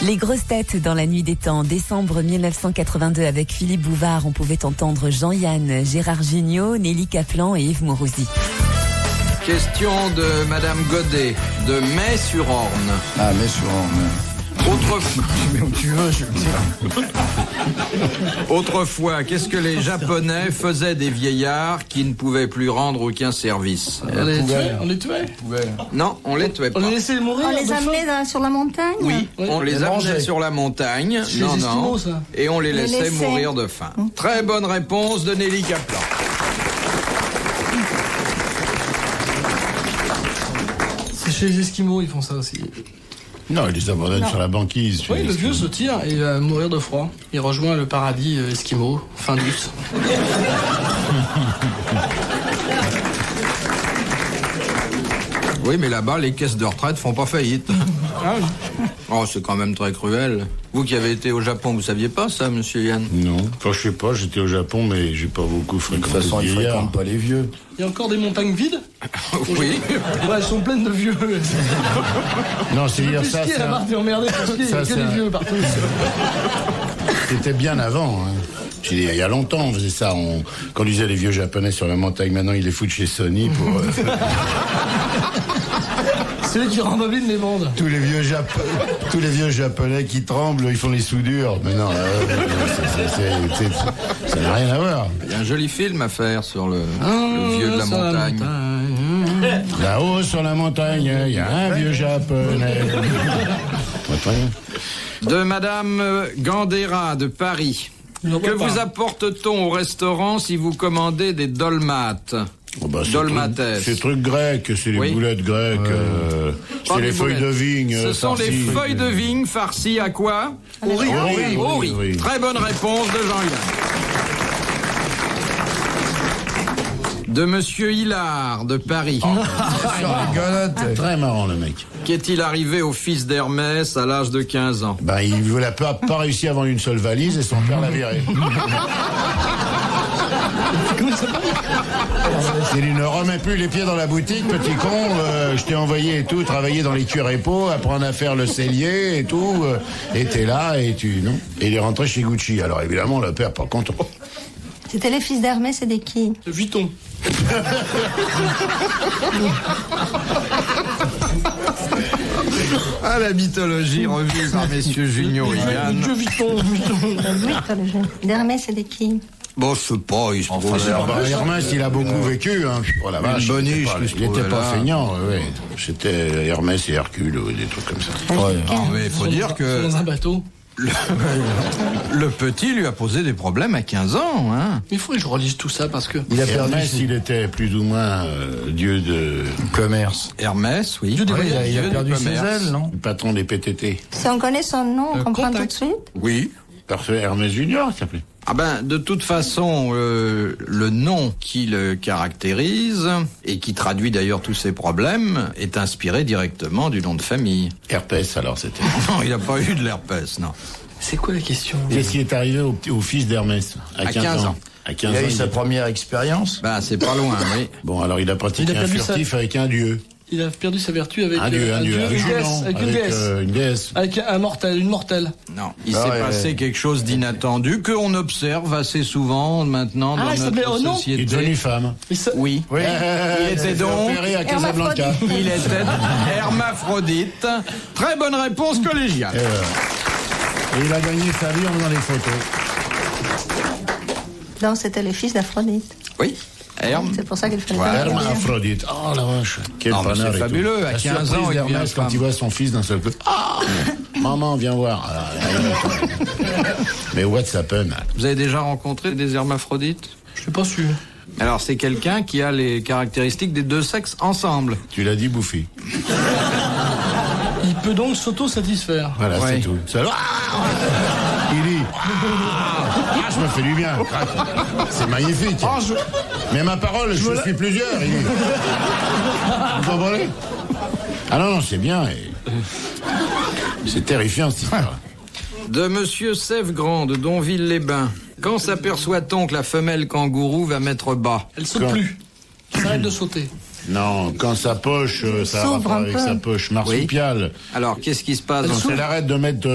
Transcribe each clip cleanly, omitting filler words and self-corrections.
Les grosses têtes dans la nuit des temps. Décembre 1982 avec Philippe Bouvard, on pouvait entendre Jean-Yann, Gérard Jugnot, Nelly Kaplan et Yves Mourouzi. Question de Madame Godet, de Metz-sur-Orne. Ah, Metz-sur-Orne. Autrefois, qu'est-ce que les Japonais faisaient des vieillards qui ne pouvaient plus rendre aucun service? On les tuait. Non, on les tuait pas. On les laissait mourir. On les amenait sur la montagne. Oui, on les amenait sur la montagne. Chez les Esquimaux, ça. Et on les laissait mourir de faim. Très bonne réponse de Nelly Kaplan. C'est chez les Esquimaux, ils font ça aussi. Non, ils les abandonnent sur la banquise. Oui, le vieux se tire et il va mourir de froid. Il rejoint le paradis Esquimau, fin d'août. Oui, mais là-bas, les caisses de retraite font pas faillite. Ah oui. Oh, c'est quand même très cruel. Vous qui avez été au Japon, vous saviez pas ça, monsieur Yann? Non, enfin, je sais pas, j'étais au Japon, mais j'ai pas beaucoup fréquenté. De toute façon, ils fréquentent pas les vieux. Il y a encore des montagnes vides. Oui. Ouais, elles sont pleines de vieux. Non, c'est dire ça. La marque est emmerdée parce qu'il y a que des vieux partout. C'était bien avant. Hein. Il y a longtemps, on faisait ça. On conduisait les vieux japonais sur la montagne. Maintenant, ils les foutent chez Sony pour. C'est eux qui rembobinent les bandes. Tous les vieux japonais qui tremblent, ils font les soudures. Mais non, ça n'a rien à voir. Il y a un joli film à faire sur le vieux de la montagne. Là-haut sur la montagne, il y a un vieux japonais. De Madame Gandera de Paris. Que vous apporte-t-on au restaurant si vous commandez des dolmates? Dolmates. C'est trucs grecs, c'est les boulettes grecques, c'est les feuilles de vigne. Ce sont les feuilles de vigne farcies à quoi? Au riz. Très bonne réponse de Jean-Yann. De Monsieur Hillard de Paris. Très marrant le mec. Qu'est-il arrivé au fils d'Hermès à l'âge de 15 ans? Il n'a pas réussi à vendre une seule valise et son père l'a viré. Il ne remet plus les pieds dans la boutique, petit con. Je t'ai envoyé et tout, travailler dans les cuirs et peaux, apprendre à faire le cellier et tout. Et t'es là et tu... Non. Et il est rentré chez Gucci. Alors évidemment, le père pas content. C'était les fils d'Hermès et des qui? De Vuitton. Ah, la mythologie revue par messieurs Jugnot et Yann. De Vuitton. D'Hermès et des qui? Bon, je sais pas, il se trouve. Hermès, il a beaucoup vécu, hein. Oh la vache. Il était pas feignant, ouais. C'était Hermès et Hercule, des trucs comme ça. Mais il faut dire que. Dans un bateau. Le petit lui a posé des problèmes à 15 ans, hein. Il faut que je relise tout ça parce que. Hermès, il était plus ou moins dieu de commerce. Hermès, oui. Il a perdu ses ailes, non? Le patron des PTT. Si on connaît son nom, on comprend tout de suite. Oui. Parfait, Hermès Junior, ça s'appelait. Ah ben, de toute façon, le nom qui le caractérise, et qui traduit d'ailleurs tous ses problèmes, est inspiré directement du nom de famille. Herpès, alors, c'était. Non, il n'a pas eu de l'herpès, non. C'est quoi la question? Qu'est-ce qui est arrivé au fils d'Hermès à 15 ans. À 15 Il a ans, eu sa première expérience. Ben, c'est pas loin, oui. Bon, alors il a pratiqué un furtif avec un dieu. Il a perdu sa vertu avec un dieu, une déesse. Avec une mortelle. Non, il s'est passé quelque chose d'inattendu qu'on observe assez souvent maintenant dans notre société. Il est devenu femme. Oui. Il était donc à Casablanca. Il était hermaphrodite. Très bonne réponse collégiale. Et il a gagné sa vie en faisant des photos. Donc c'était les fils d'Aphrodite. Oui. C'est pour ça qu'il fallait Hermaphrodite. Oh la vache. Quel panard. C'est fabuleux. À 15 ans, il devient quand il voit son fils d'un seul coup. Ah, maman, viens voir. Mais what's happened? Vous avez déjà rencontré des hermaphrodites? Je suis pas sûr. Alors, c'est quelqu'un qui a les caractéristiques des deux sexes ensemble. Tu l'as dit, Bouffi. Il peut donc s'auto-satisfaire. Voilà, c'est tout. Il dit. Je me fais du bien. C'est magnifique. Mais ma parole, je suis plusieurs. Il dit. Vous comprenez? Ah non, c'est bien. C'est terrifiant, cette histoire. De Monsieur Sèvgrand de Donville-les-Bains. Quand s'aperçoit-on que la femelle kangourou va mettre bas? Elle saute plus. Elle arrête de sauter. Non, quand sa poche, ça a S'ouvre rapport un avec peu. sa poche marsupiale. Alors, qu'est-ce qui se passe Donc elle arrête de mettre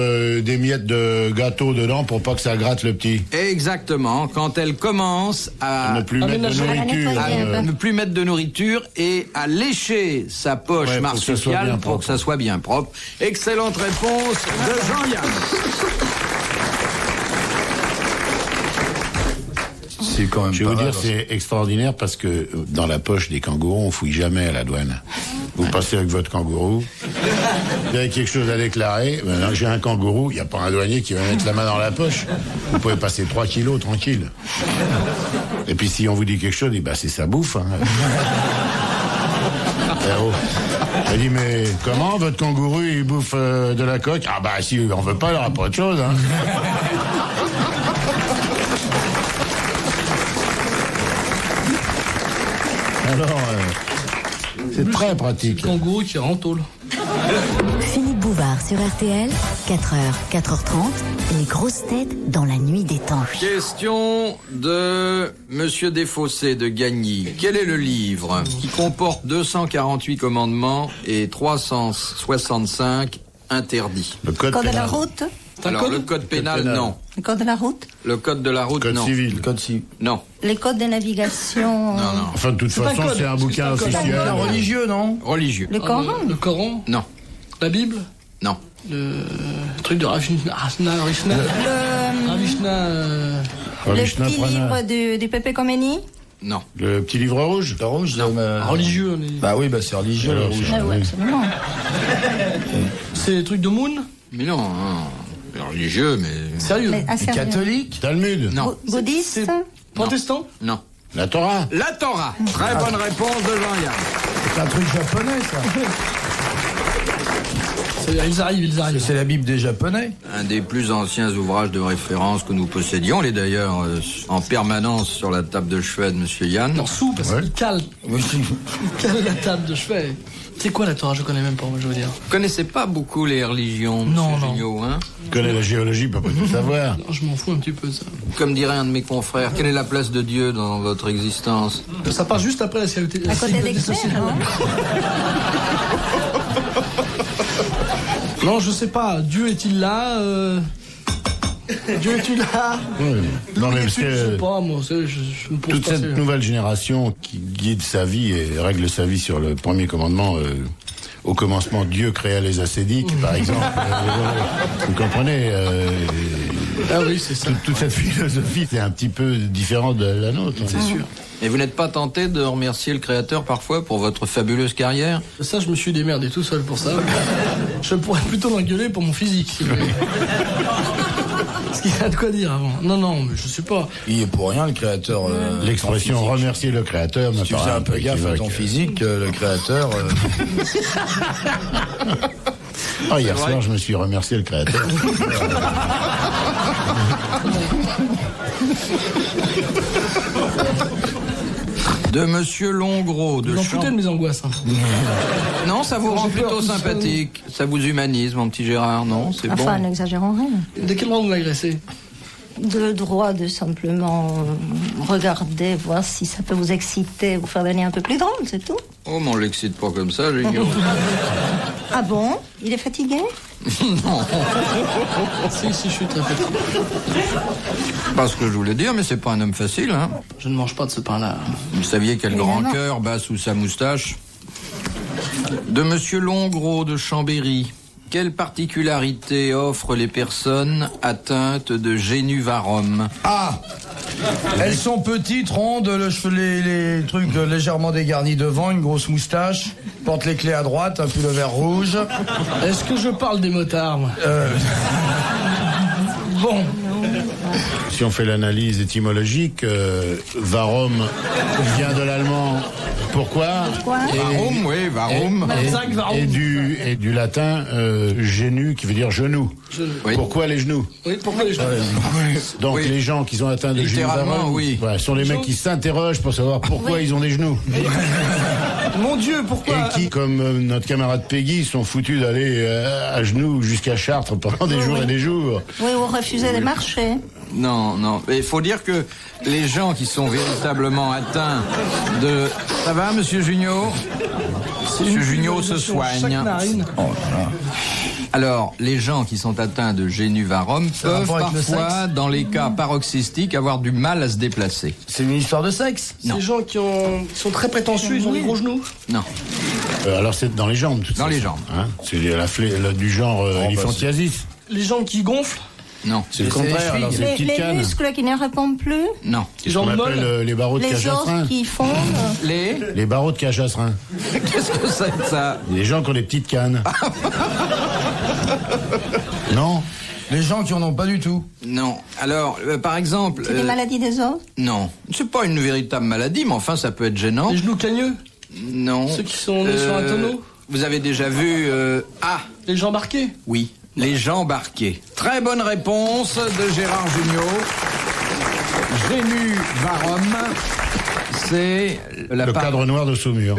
des miettes de gâteau dedans pour pas que ça gratte le petit. Exactement, quand elle commence à Ne plus mettre de nourriture. ne plus mettre de nourriture et à lécher sa poche Ouais, marsupiale pour que ça soit bien propre. Excellente réponse de Jean-Yann. C'est quand même Je vais pas vous mal, dire, c'est extraordinaire parce que dans la poche des kangourous, on fouille jamais à la douane. Vous passez avec votre kangourou, vous avez quelque chose à déclarer, maintenant j'ai un kangourou, il n'y a pas un douanier qui va mettre la main dans la poche. Vous pouvez passer 3 kilos tranquille. Et puis si on vous dit quelque chose, c'est sa bouffe. Hein. Héros. Elle dit, mais comment votre kangourou il bouffe de la coque? Ah bah si on veut pas, il n'y aura pas autre chose. Hein. Alors, c'est très pratique. Kangourou qui rentre en tôle. Philippe Bouvard sur RTL, 4h, 4h30, les grosses têtes dans la nuit des temps. Question de Monsieur Desfossés de Gagny. Quel est le livre qui comporte 248 commandements et 365 interdits? Le code Code de la pénal. route. Alors, le code pénal, non. Le code de la route. Le code de la route, Code non. civil. Non. Les codes de navigation. Non, non. Enfin, de toute pas façon, un code, c'est un bouquin c'est pas un code. officiel. Un religieux, non? Religieux. Le Coran. Le Coran. Non. La Bible. Non. Le truc de Ravishna. Ravishna. Le Vishnu petit Prana. livre du Pépé Khomeini. Non. Le petit livre rouge. Le rouge, Religieux, on est... Bah oui, c'est religieux, le Alors, rouge. Ah oui, absolument. C'est les trucs de Moon. Mais non. Hein. C'est religieux, mais... Sérieux. Mais assez Et catholique? Talmud. Non. Bouddhiste. Protestant. Non. La Torah. La Torah. Très bonne réponse de Jean-Yann. C'est un truc japonais, ça. Ils arrivent. C'est la Bible des Japonais. Un des plus anciens ouvrages de référence que nous possédions. Il est d'ailleurs en permanence sur la table de chevet de Monsieur Yann. Non, sous, parce qu'il cale. Il cale la table de chevet. C'est quoi la Torah? Je connais même pas, moi, je veux dire. Vous connaissez pas beaucoup les religions, Non, Monsieur non. Gignot, hein? Tu connais la géologie, pas tout savoir. Non, je m'en fous un petit peu, ça. Comme dirait un de mes confrères, quelle est la place de Dieu dans votre existence? Ça passe juste après la sécurité. À côté des clercs, hein. Non, je sais pas. Dieu est-il là Dieu est-il là Non, mais Je parce sais que pas, moi. Je me pose toute pas cette ces- nouvelle génération qui guide sa vie et règle sa vie sur le premier commandement, au commencement, Dieu créa les ascédiques, par exemple. Vous comprenez Ah oui, c'est ça. toute cette philosophie, c'est un petit peu différent de la nôtre. C'est sûr. Et vous n'êtes pas tenté de remercier le Créateur parfois pour votre fabuleuse carrière? Ça, je me suis démerdé tout seul pour ça. Je pourrais plutôt l'engueuler pour mon physique, si vous voulez. Parce qu'il y a de quoi dire avant. Non, mais je sais pas. Il est pour rien, le créateur. L'expression ton physique. remercier le créateur me Si tu faisais paraît un peu gaffe à équivoque. ton physique, le créateur. Ah, hier soir, je me suis remercié le créateur. De Monsieur Longros de Vous en Champ... foutez de mes angoisses. Hein. Non, ça vous rend J'ai peur plutôt tout seul. sympathique. Ça vous humanise, mon petit Gérard, non? C'est Enfin, bon. n'exagérons rien. De quel droit vous m'agressez? Le droit de simplement regarder, voir si ça peut vous exciter, vous faire donner un peu plus drôle, c'est tout. Oh, mais on l'excite pas comme ça, Gignot. Ah bon? Il est fatigué? Si, je suis très fatigué. Pas ce que je voulais dire, mais c'est pas un homme facile, hein. Je ne mange pas de ce pain-là. Vous saviez quel Évidemment. grand cœur bat sous sa moustache. De Monsieur Longros de Chambéry. Quelle particularité offrent les personnes atteintes de génuvarum? Ah! Elles sont petites, rondes, les trucs légèrement dégarnis devant, une grosse moustache, portent les clés à droite, un pull vert rouge. Est-ce que je parle des motards, moi? Bon. Si on fait l'analyse étymologique, varum vient de l'allemand. Pourquoi? Varum, oui, varum. Marzac, varum. Et du latin genu qui veut dire genou. Oui. Pourquoi les genoux? Oui, pourquoi les gens? Donc Oui. les gens qui sont atteints de Littéralement, génuvarum, oui. voilà, sont les mecs qui s'interrogent pour savoir pourquoi ils ont des genoux. Mon Dieu, pourquoi? Et qui, comme notre camarade Peggy, sont foutus d'aller à genoux jusqu'à Chartres pendant des jours et des jours. Oui, vous refusez de marcher. Non, non. Mais il faut dire que les gens qui sont véritablement atteints de... Ça va, Monsieur Junio? Monsieur Junio se soigne. Alors, les gens qui sont atteints de génuvarum peuvent parfois, dans les cas paroxystiques, avoir du mal à se déplacer. C'est une histoire de sexe? Non. Ces gens qui sont très prétentieux, ils ont des gros genoux? Non. Alors c'est dans les jambes, tout ça. Dans les jambes. Hein, c'est du genre éléphantiasis. Les jambes qui gonflent? Non. C'est le contraire, alors c'est les petites Les cannes. muscles qui ne répondent plus, Non. C'est ce qu'on appelle les barreaux de les cage-à-frein. os qui fondent. Les barreaux de cage-à-frein. Qu'est-ce que c'est que ça? Les gens qui ont des petites cannes. Non. Les gens qui en ont pas du tout. Non. Alors, par exemple... C'est des maladies des os. Non. C'est pas une véritable maladie, mais enfin, ça peut être gênant. Les genoux cagneux? Non. Ceux qui sont nés sur un tonneau? Vous avez déjà vu... Les jambes arquées? Oui. Les jambes arquées. Très bonne réponse de Gérard Jugnot. Génuvarum, c'est Le cadre noir de Saumur.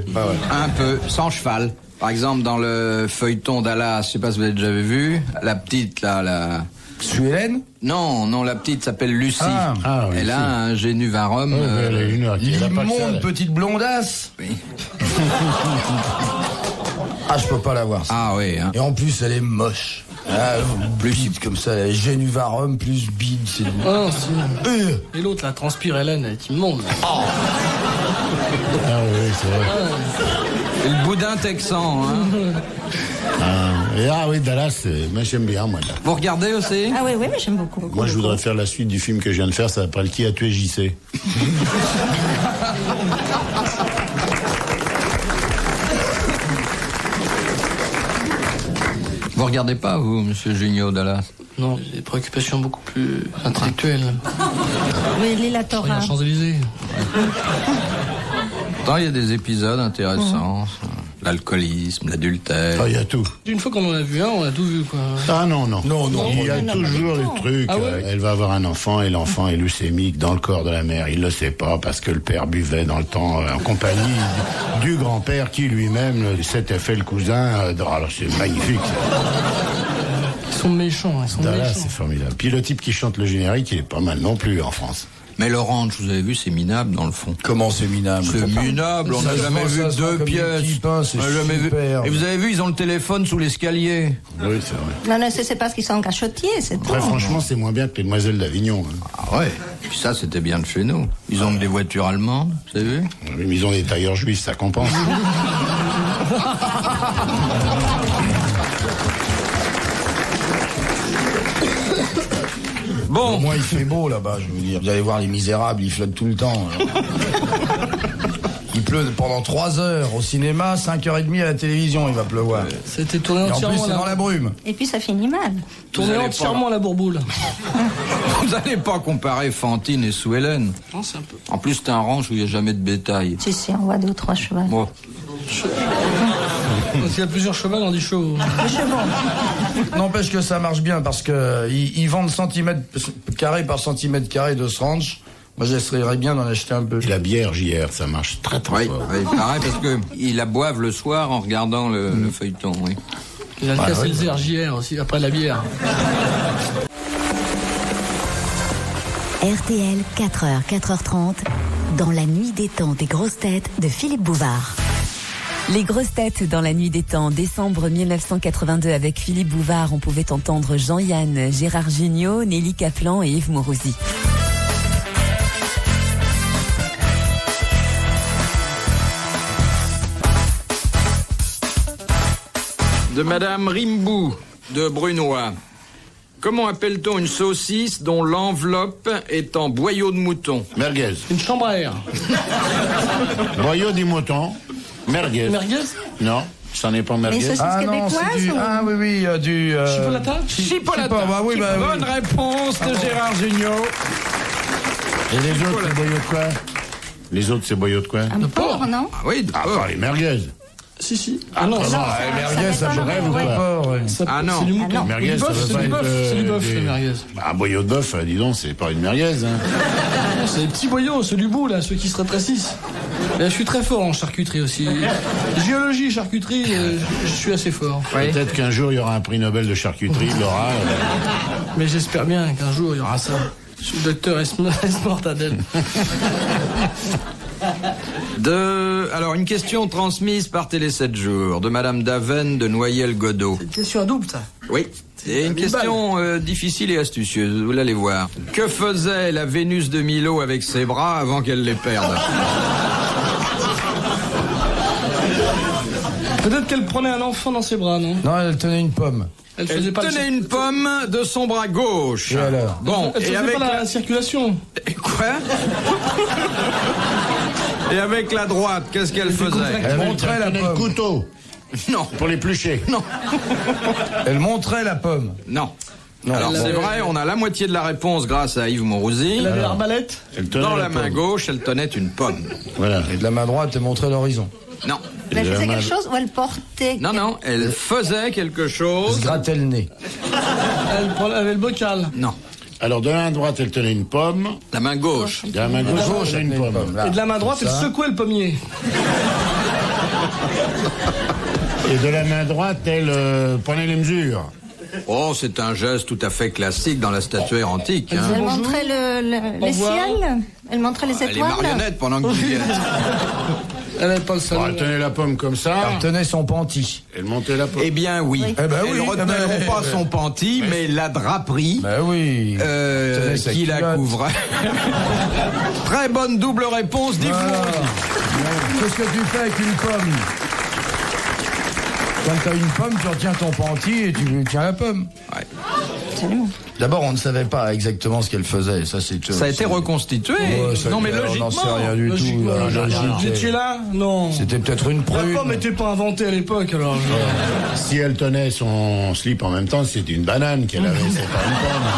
un peu, sans cheval. Par exemple, dans le feuilleton Dallas, je sais pas si vous avez déjà vu, la petite, là, la... Suélène? Non, la petite s'appelle Lucie. Ah, oui, Elle a un génuvarum. Elle est une L'immonde petite blondasse. Oui. Ah, je peux pas la voir, ça. Ah oui, hein. Et en plus, elle est moche. Ah, plus bide comme ça, elle est génuvarum plus bide, c'est... Ah, et l'autre, la transpire Hélène, elle est immonde. Ah oui, c'est vrai. Et le boudin texan, hein. Oui, Dallas, moi j'aime bien, moi. Là. Vous regardez aussi? Ah oui, mais j'aime beaucoup. Moi, je voudrais faire la suite du film que je viens de faire, ça s'appelle Qui a tué JC? Vous regardez pas, vous, Monsieur Junio Dallas? Non, j'ai des préoccupations beaucoup plus intellectuelles. Oui, Je l'Ilatora. regarde Champs-Élysées. Pourtant, il y a des épisodes intéressants. L'alcoolisme, l'adultère. Ah, il y a tout. Une fois qu'on en a vu un, on a tout vu, quoi. Ah non. Non, Il y a toujours des trucs. Ah ouais? Elle va avoir un enfant et l'enfant est leucémique dans le corps de la mère. Il le sait pas parce que le père buvait dans le temps en compagnie du grand-père qui lui-même s'était fait le cousin. Alors c'est magnifique. Ils sont méchants, ils sont Dallas, méchants. c'est formidable. Puis le type qui chante le générique, il est pas mal non plus en France. Mais l'orange, vous avez vu, c'est minable dans le fond. Comment c'est minable? C'est minable, on n'a jamais vu deux pièces. C'est On n'a jamais vu. super. Et vous avez vu, ils ont le téléphone sous l'escalier. Oui, c'est vrai. Non, c'est parce qu'ils sont cachotiers, c'est tout. Après, franchement, c'est moins bien que les Demoiselles d'Avignon. Hein. Ah ouais. Puis ça, c'était bien de chez nous. Ils ont des voitures allemandes, vous avez vu? Oui, mais ils ont des tailleurs juifs, ça compense. Bon. Au moins, il fait beau là-bas, je veux dire. Vous allez voir Les Misérables, ils flottent tout le temps. Il pleut pendant 3 heures au cinéma, 5h30 à la télévision, il va pleuvoir. C'était tourné Et en plus, entièrement c'est dans la brume. Et puis ça finit mal. Tourné allez entièrement à la bourboule. Vous n'allez pas comparer Fantine et Sue Hélène. Non, c'est un peu. En plus, c'est un ranch où il n'y a jamais de bétail. Si, on voit 2 ou 3 chevaux. Bon. Parce qu'il y a plusieurs chevaux dans des chevaux. N'empêche que ça marche bien parce que ils vendent centimètre carré par centimètre carré de ce ranch. Moi, j'essaierais bien d'en acheter un peu. Et la bière JR, ça marche très Oui, fort. pareil, parce que ils la boivent le soir en regardant le feuilleton, oui. Il a le Castelzer JR aussi, après la bière. RTL, 4h, 4h30, dans la nuit des temps des grosses têtes de Philippe Bouvard. Les grosses têtes dans la nuit des temps, décembre 1982 avec Philippe Bouvard, on pouvait entendre Jean-Yann, Gérard Jugnot, Nelly Kaplan et Yves Mourouzi. De Madame Rimbou, de Brunois. Comment appelle-t-on une saucisse dont l'enveloppe est en boyau de mouton? Merguez. Une chambre à air. Boyau du mouton. Merguez. Merguez? Non, ça n'est pas merguez. Mais saucisse québécoise du... ou... Ah oui, du... Chipolata? Chipolata. Bah oui, bah oui. Bonne réponse de Gérard Jugnot. Et les autres, c'est boyau de quoi? Les autres, c'est boyau de quoi? Un porc, non? Ah oui, Ah, pas les merguez. Si. Ah non, Ah, les merguez, ça dépend, me rêve ou ouais. quoi? Ah non. C'est du mouton. Ah non. Merguez, Du ça bœuf, veut c'est pas du être, bœuf, c'est du bœuf, des- les merguez. Un boyau de bœuf, dis donc, c'est pas une merguez. Hein. C'est les petits boyaux, ceux du bout, là, ceux qui se rétrécissent. Là, je suis très fort en charcuterie aussi. Géologie, charcuterie, je suis assez fort. Peut-être qu'un jour, il y aura un prix Nobel de charcuterie, il l'aura. Mais j'espère bien qu'un jour, il y aura ça. Je suis le docteur Esmortadel. Alors, une question transmise par Télé 7 jours de Madame Daven de Noyelles-Godeau. C'est une question à double, ça. Oui, c'est une question difficile et astucieuse, vous l'allez voir. Que faisait la Vénus de Milo avec ses bras avant qu'elle les perde? Peut-être qu'elle prenait un enfant dans ses bras, non? Non, elle tenait une pomme. Elle tenait une pomme de son bras gauche. Et alors? Bon, Elle faisait avec pas la circulation. Quoi? Et avec la droite, qu'est-ce qu'elle faisait? Elle montrait la Elle tenait le pomme. couteau Non, pour l'éplucher. non, Elle montrait la pomme. non. Non, Alors elle c'est avait- vrai, on a la moitié de la réponse grâce à Yves Mourouzi. Elle avait l'arbalète. Elle tenait Dans la main pomme. gauche, elle tenait une pomme. Voilà. Et de la main droite, elle montrait l'horizon. Non, Mais elle Et faisait la quelque main- chose ou elle portait. non, elle faisait quelque Elle chose. se grattait le nez. Elle avait le bocal. Non, Alors, de la main droite, elle tenait une pomme. la main gauche. De la main gauche, elle tenait une pomme. là. Et de la main droite, elle Ça. secouait le pommier. Et de la main droite, elle prenait les mesures. Oh, c'est un geste tout à fait classique dans la statuaire antique. Hein. Elle Bonjour. montrait les revoir. ciels. Elle montrait les Les étoiles. marionnettes pendant que tu viens. Elle n'avait pas le Bon, salon. elle tenait la pomme comme ça. Elle tenait son panty. Elle montait la pomme. Eh bien oui. Eh ben Elle oui, retenait eh ben- non pas son panty, mais la draperie Ben oui. Tenait sa qui la culotte. couvrait. Très bonne double réponse d'Yves Voilà. Mourouzi. Qu'est-ce que tu fais avec une pomme? Quand t'as une pomme, tu retiens ton panty et tu tiens la pomme. Ouais. Absolument. D'abord, on ne savait pas exactement ce qu'elle faisait. Ça, c'est Ça a été reconstitué. Ouais, ça- non mais on logiquement. n'en sait rien du tout. Logiquement, la logique, Vous étiez là? Non. C'était peut-être une La prune. pomme n'était pas inventée à l'époque, alors. Si elle tenait son slip en même temps, c'était une banane qu'elle avait, c'est pas une pomme.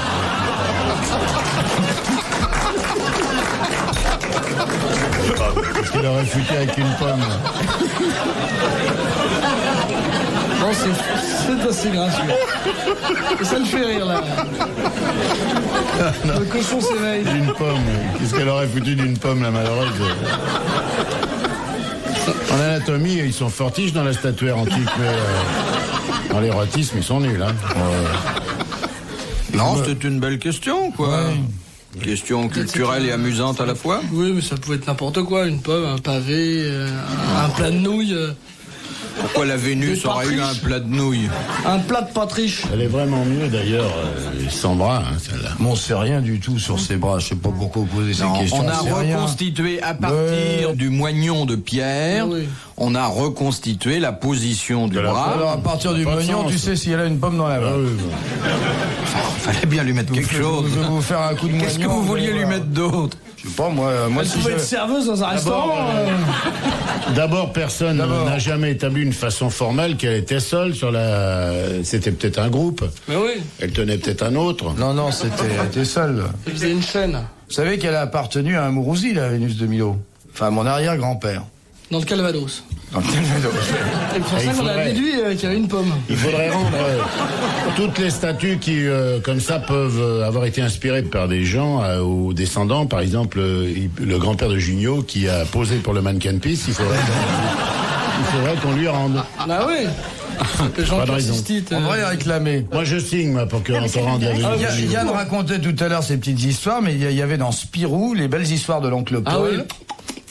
Qu'est-ce qu'il aurait foutu avec une pomme? Non, c'est assez gracieux. Et ça le fait rire, là. Le cochon s'éveille. D'une pomme. Qu'est-ce qu'elle aurait foutu d'une pomme, la malheureuse? En anatomie, ils sont fortiches dans la statuaire antique, mais dans l'érotisme, ils sont nuls. Hein. Non, c'était une belle question, quoi. Une question culturelle et amusante à la fois. Oui, mais ça pouvait être n'importe quoi. Une pomme, un pavé, un plat de nouilles, Pourquoi la Vénus Des aurait eu un partridges. plat de nouilles? un plat de pâte riche. Elle est vraiment mieux, d'ailleurs, sans bras, hein, celle-là. Mais on sait rien du tout sur ses bras. Je sais pas pourquoi vous posez ces Non, questions. on a sait rien. reconstitué à partir du moignon de pierre, Oui. on a reconstitué la position du la bras. Alors, à partir du Pas de moignon, sens. tu sais si elle a une pomme dans la main. Ah oui, bon. Fallait bien lui mettre quelque chose. Je vais vous faire un coup de moignon. Qu'est-ce que vous vouliez lui mettre d'autre? Je sais pas, moi Elle si pouvait je... être serveuse dans un restaurant. D'abord, personne n'a jamais établi une façon formelle qu'elle était seule sur la... C'était peut-être un groupe. Mais oui, Elle tenait peut-être un autre. Non, non, elle était seule. elle faisait une chaîne. Vous savez qu'elle a appartenu à un Mourouzi, la Vénus de Milo. Enfin, mon arrière-grand-père. Dans le Calvados. Dans le Calvados. C'est pour ça qu'on a déduit qu'il y avait une pomme. Il faudrait rendre toutes les statues qui, comme ça, peuvent avoir été inspirées par des gens aux descendants. Par exemple, le grand-père de Junio qui a posé pour le Mannequin Peace, il faudrait qu'on lui rende. Ah oui. Les gens Pas de raison. persistent. On devrait y réclamer. Moi, je signe, moi, pour qu'on te rende la Vénus. Yann racontait tout à l'heure ces petites histoires, mais il y avait dans Spirou les belles histoires de l'oncle Paul. Ah oui.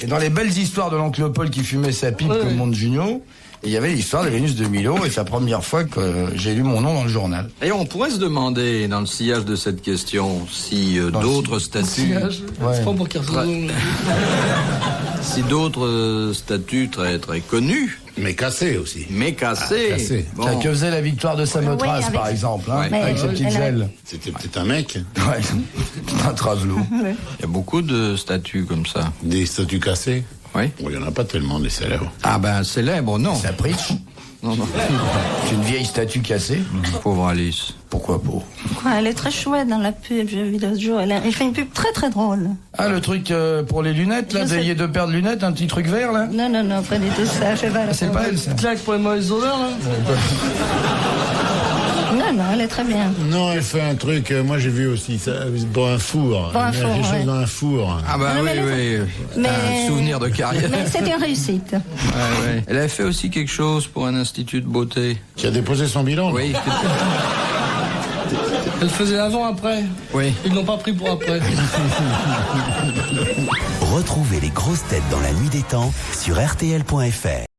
Et dans les belles histoires de l'oncle Paul qui fumait sa pipe Ouais, comme ouais. Monde Junio, il y avait l'histoire de Vénus de Milo, et c'est la première fois que j'ai lu mon nom dans le journal. Et on pourrait se demander, dans le sillage de cette question, si d'autres statues, Ouais. C'est pas pour qu'il ressemble. si d'autres statues très très connues, Mais cassé aussi. mais cassées, cassées. bon, Que faisait la victoire de Samothrace, Oui, avec- par exemple, hein, Ouais. avec ses petites elle a- ailes. C'était peut-être un mec. Ouais, un travelot. il y a beaucoup de statues comme ça. Des statues cassées. Oui. Bon, il n'y en a pas tellement des célèbres. Ah ben célèbre, non. Ça preach. Non, non. C'est une vieille statue cassée. Pauvre Alice. Pourquoi pas? Ouais, elle est très chouette dans la pub, j'ai vu l'autre jour. Elle fait une pub très très drôle. Ah, le truc pour les lunettes, là, Je sais. d'ayez deux paires de lunettes, un petit truc vert, là? Non, non, non, pas du tout ça. Elle fait pas C'est pas elle, ça. Claque pour les mauvaises odeurs, là. Non, non, elle est très bien. Non, elle fait un truc, moi j'ai vu aussi ça, dans un four. Dans un Elle met four, quelque chose ouais. dans un four. Ah ben Non, oui, mais oui. Un souvenir de carrière. Mais c'est une réussite. Ouais, ouais. Elle avait fait aussi quelque chose pour un institut de beauté. Qui a déposé son bilan. Oui. Elle faisait avant-après. Oui. Ils n'ont pas pris pour après. Retrouvez les grosses têtes dans la nuit des temps sur RTL.fr.